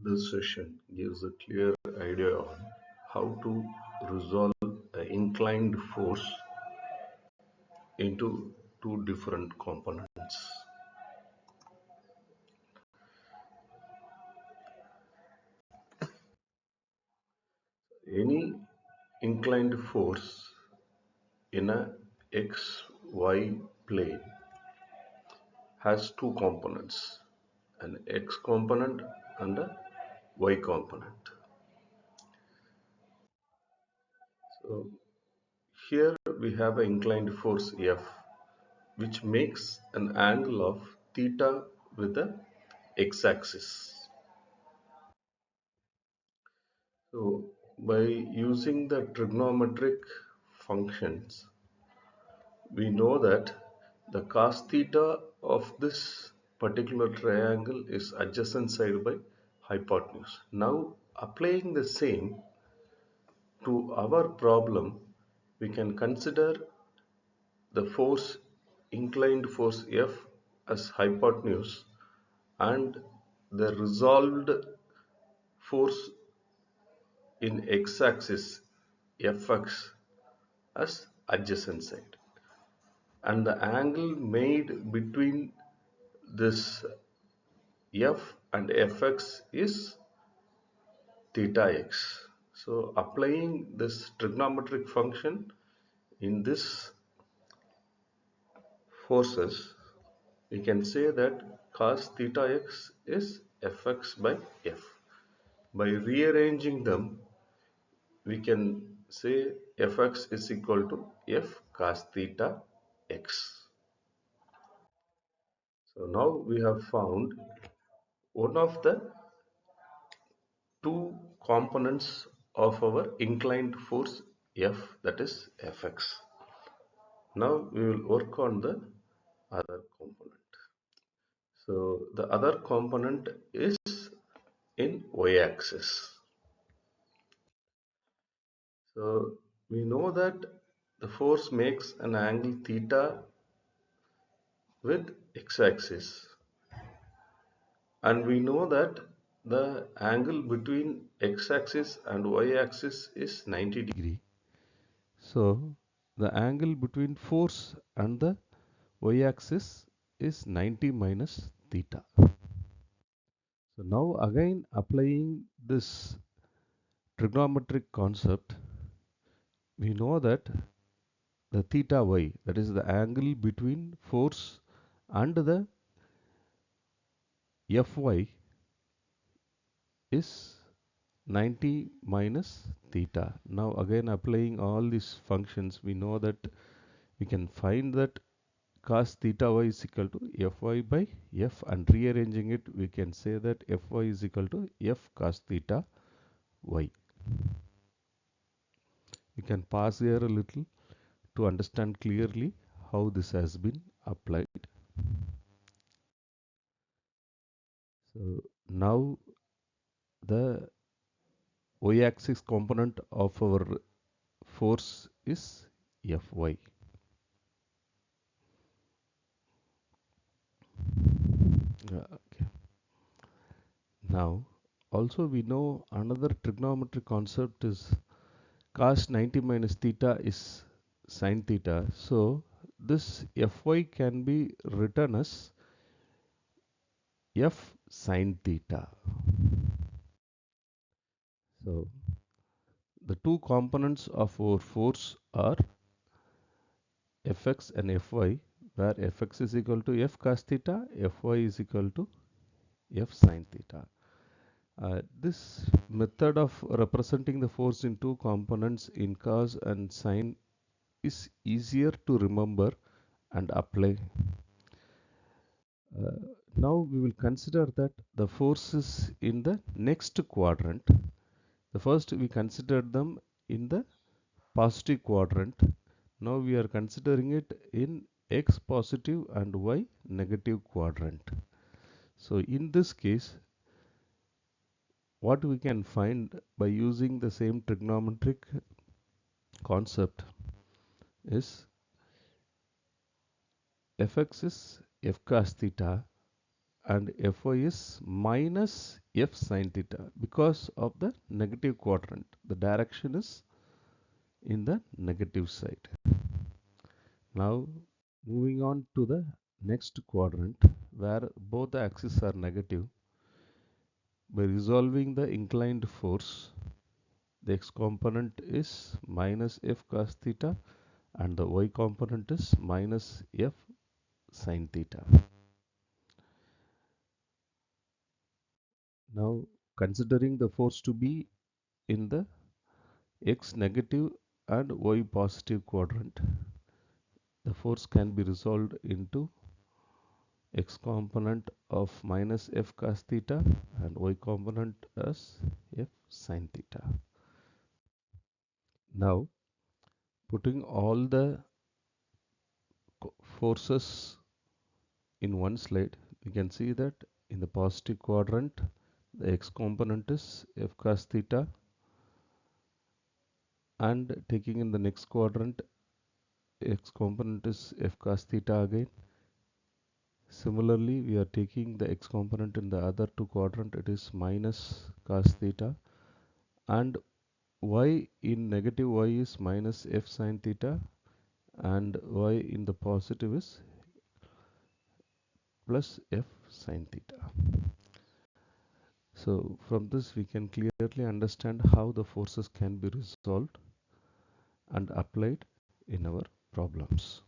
This session gives a clear idea on how to resolve an inclined force into two different components. Any inclined force in a xy plane has two components, an x component and a y component. So here we have an inclined force F which makes an angle of theta with the x-axis. So by using the trigonometric functions, we know that the cos theta of this particular triangle is adjacent side by hypotenuse. Now applying the same to our problem, we can consider the force inclined force F as hypotenuse and the resolved force in x-axis Fx as adjacent side, and the angle made between this F and Fx is theta x. So applying this trigonometric function in this forces, we can say that cos theta x is Fx by F. By rearranging them, we can say Fx is equal to F cos theta x. So now we have found one of the two components of our inclined force F, that is Fx. Now we will work on the other component. So the other component is in y-axis. So we know that the force makes an angle theta with x-axis, and we know that the angle between x-axis and y-axis is 90 degree. So the angle between force and the y-axis is 90 minus theta. So now again applying this trigonometric concept, we know that the theta y, that is the angle between force and the Fy, is 90 minus theta. Now again applying all these functions, we know that we can find that cos theta y is equal to Fy by F, and rearranging it we can say that Fy is equal to F cos theta y. We can pause here a little to understand clearly how this has been applied. So now the y-axis component of our force is Fy. Okay. Now also we know another trigonometric concept is cos 90 minus theta is sin theta. So this Fy can be written as F sin theta. So the two components of our force are Fx and Fy, where Fx is equal to F cos theta, Fy is equal to F sin theta. This method of representing the force in two components in cos and sin is easier to remember and apply. Uh, Now we will consider that the forces in the next quadrant. The first we considered them in the positive quadrant. Now we are considering it in x positive and y negative quadrant. So in this case, what we can find by using the same trigonometric concept is Fx is F cos theta and Fy is minus F sine theta because of the negative quadrant. The direction is in the negative side. Now moving on to the next quadrant where both the axes are negative. By resolving the inclined force, the x component is minus F cos theta and the y component is minus F sine theta. Now considering the force to be in the x negative and y positive quadrant, the force can be resolved into x component of minus F cos theta and y component as F sine theta. Now putting all the forces in one slide, we can see that in the positive quadrant, the x component is F cos theta, and taking in the next quadrant, x component is F cos theta again. Similarly, we are taking the x component in the other two quadrant, it is minus cos theta, and y in negative y is minus F sine theta, and y in the positive is plus F sine theta. So from this we can clearly understand how the forces can be resolved and applied in our problems.